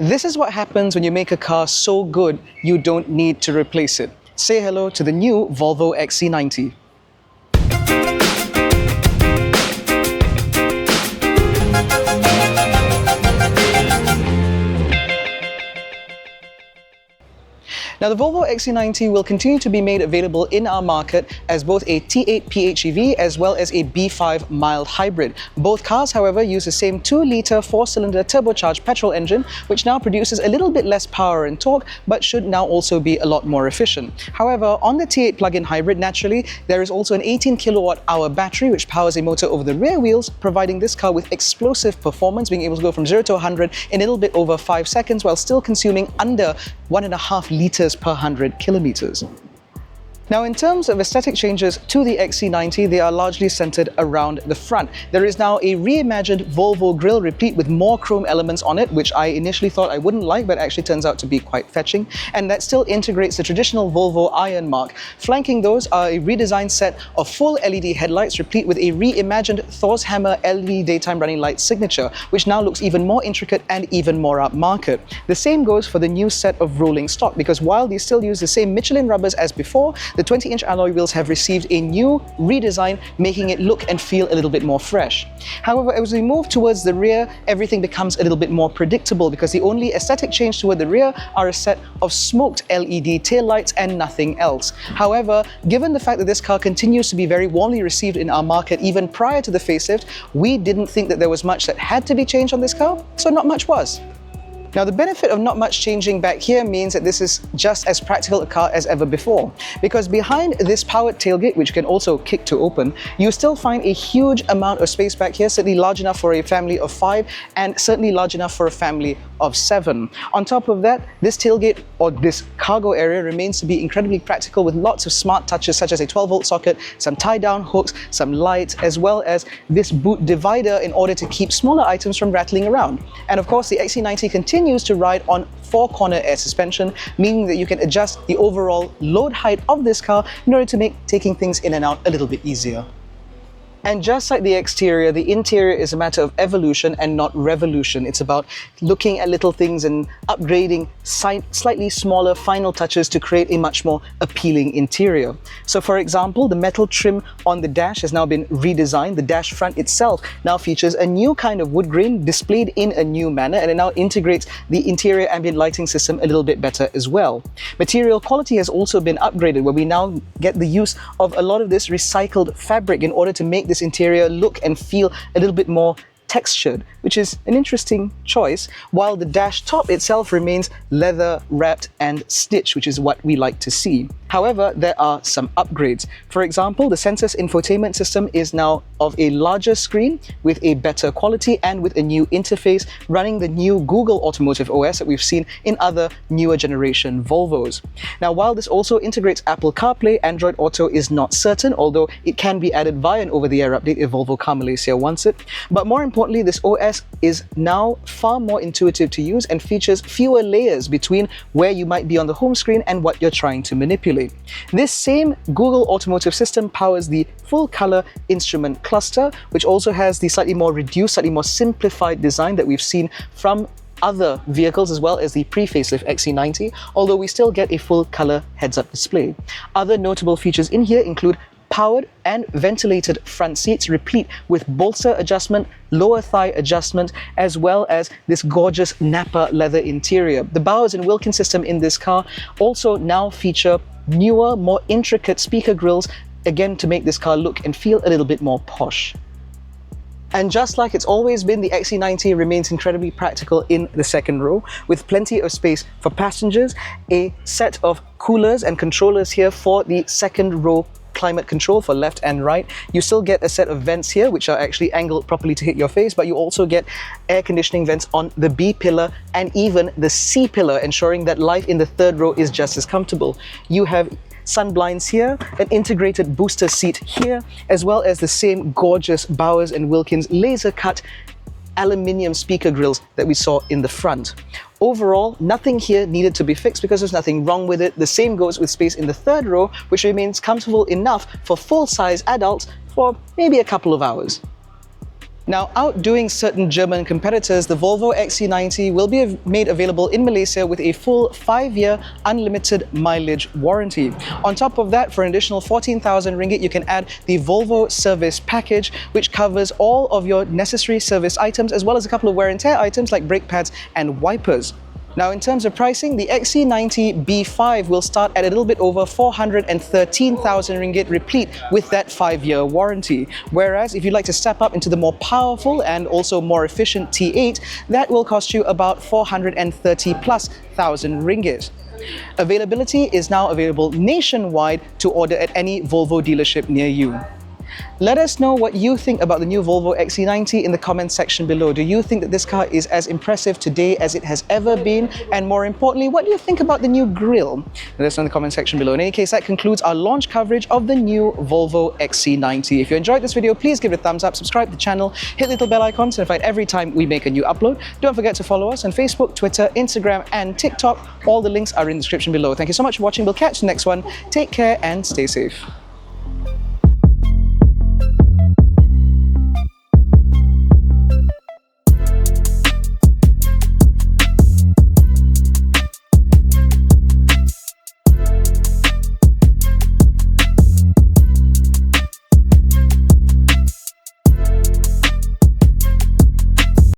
This is what happens when you make a car so good you don't need to replace it. Say hello to the new Volvo XC90. Now, the Volvo XC90 will continue to be made available in our market as both a T8 PHEV as well as a B5 mild hybrid. Both cars, however, use the same 2-litre 4-cylinder turbocharged petrol engine, which now produces a little bit less power and torque, but should now also be a lot more efficient. However, on the T8 plug-in hybrid, naturally, there is also an 18 kilowatt-hour battery which powers a motor over the rear wheels, providing this car with explosive performance, being able to go from 0 to 100 in a little bit over 5 seconds while still consuming under 1.5 litres per 100 kilometers. Now, in terms of aesthetic changes to the XC90, they are largely centered around the front. There is now a reimagined Volvo grille replete with more chrome elements on it, which I initially thought I wouldn't like, but actually turns out to be quite fetching. And that still integrates the traditional Volvo iron marque. Flanking those are a redesigned set of full LED headlights, replete with a reimagined Thor's Hammer LED daytime running light signature, which now looks even more intricate and even more upmarket. The same goes for the new set of rolling stock, because while they still use the same Michelin rubbers as before, the 20-inch alloy wheels have received a new redesign, making it look and feel a little bit more fresh. However, as we move towards the rear, everything becomes a little bit more predictable, because the only aesthetic change toward the rear are a set of smoked LED taillights and nothing else. However, given the fact that this car continues to be very warmly received in our market even prior to the facelift, we didn't think that there was much that had to be changed on this car, so not much was. Now, the benefit of not much changing back here means that this is just as practical a car as ever before, because behind this powered tailgate, which can also kick to open, you still find a huge amount of space back here, certainly large enough for a family of 5 and certainly large enough for a family of 7. On top of that, this tailgate or this cargo area remains to be incredibly practical, with lots of smart touches such as a 12-volt socket, some tie-down hooks, some lights, as well as this boot divider in order to keep smaller items from rattling around. And of course, the XC90 continues to ride on 4-corner air suspension, meaning that you can adjust the overall load height of this car in order to make taking things in and out a little bit easier. And just like the exterior, the interior is a matter of evolution and not revolution. It's about looking at little things and upgrading slightly smaller final touches to create a much more appealing interior. So for example, the metal trim on the dash has now been redesigned. The dash front itself now features a new kind of wood grain displayed in a new manner, and it now integrates the interior ambient lighting system a little bit better as well. Material quality has also been upgraded, where we now get the use of a lot of this recycled fabric in order to make this interior look and feel a little bit more textured, which is an interesting choice, while the dash top itself remains leather wrapped and stitched, which is what we like to see. However, there are some upgrades. For example, the Sensus infotainment system is now of a larger screen with a better quality and with a new interface running the new Google Automotive OS that we've seen in other newer generation Volvos. Now, while this also integrates Apple CarPlay, Android Auto is not certain, although it can be added via an over-the-air update if Volvo Car Malaysia wants it. But more importantly, this OS is now far more intuitive to use and features fewer layers between where you might be on the home screen and what you're trying to manipulate. This same Google Automotive system powers the full-color instrument cluster, which also has the slightly more reduced, slightly more simplified design that we've seen from other vehicles as well as the pre-facelift XC90, although we still get a full-color heads-up display. Other notable features in here include powered and ventilated front seats, replete with bolster adjustment, lower thigh adjustment, as well as this gorgeous Napa leather interior. The Bowers and Wilkins system in this car also now feature newer, more intricate speaker grills, again to make this car look and feel a little bit more posh. And just like it's always been, the XC90 remains incredibly practical in the second row, with plenty of space for passengers, a set of coolers and controllers here for the second row climate control for left and right. You still get a set of vents here which are actually angled properly to hit your face, but you also get air conditioning vents on the B pillar and even the C pillar, ensuring that life in the third row is just as comfortable. You have sun blinds here, an integrated booster seat here, as well as the same gorgeous Bowers and Wilkins laser cut aluminium speaker grills that we saw in the front. Overall, nothing here needed to be fixed because there's nothing wrong with it. The same goes with space in the third row, which remains comfortable enough for full-size adults for maybe a couple of hours. Now, outdoing certain German competitors, the Volvo XC90 will be made available in Malaysia with a full 5-year unlimited mileage warranty. On top of that, for an additional 14,000 ringgit, you can add the Volvo service package, which covers all of your necessary service items, as well as a couple of wear and tear items like brake pads and wipers. Now, in terms of pricing, the XC90 B5 will start at a little bit over 413,000 ringgit replete with that 5-year warranty. Whereas if you'd like to step up into the more powerful and also more efficient T8, that will cost you about 430,000+ ringgit. Availability is now available nationwide to order at any Volvo dealership near you. Let us know what you think about the new Volvo XC90 in the comments section below. Do you think that this car is as impressive today as it has ever been? And more importantly, what do you think about the new grille? Let us know in the comment section below. In any case, that concludes our launch coverage of the new Volvo XC90. If you enjoyed this video, please give it a thumbs up, subscribe to the channel, hit the little bell icon to notified every time we make a new upload. Don't forget to follow us on Facebook, Twitter, Instagram, and TikTok. All the links are in the description below. Thank you so much for watching. We'll catch you next one. Take care and stay safe.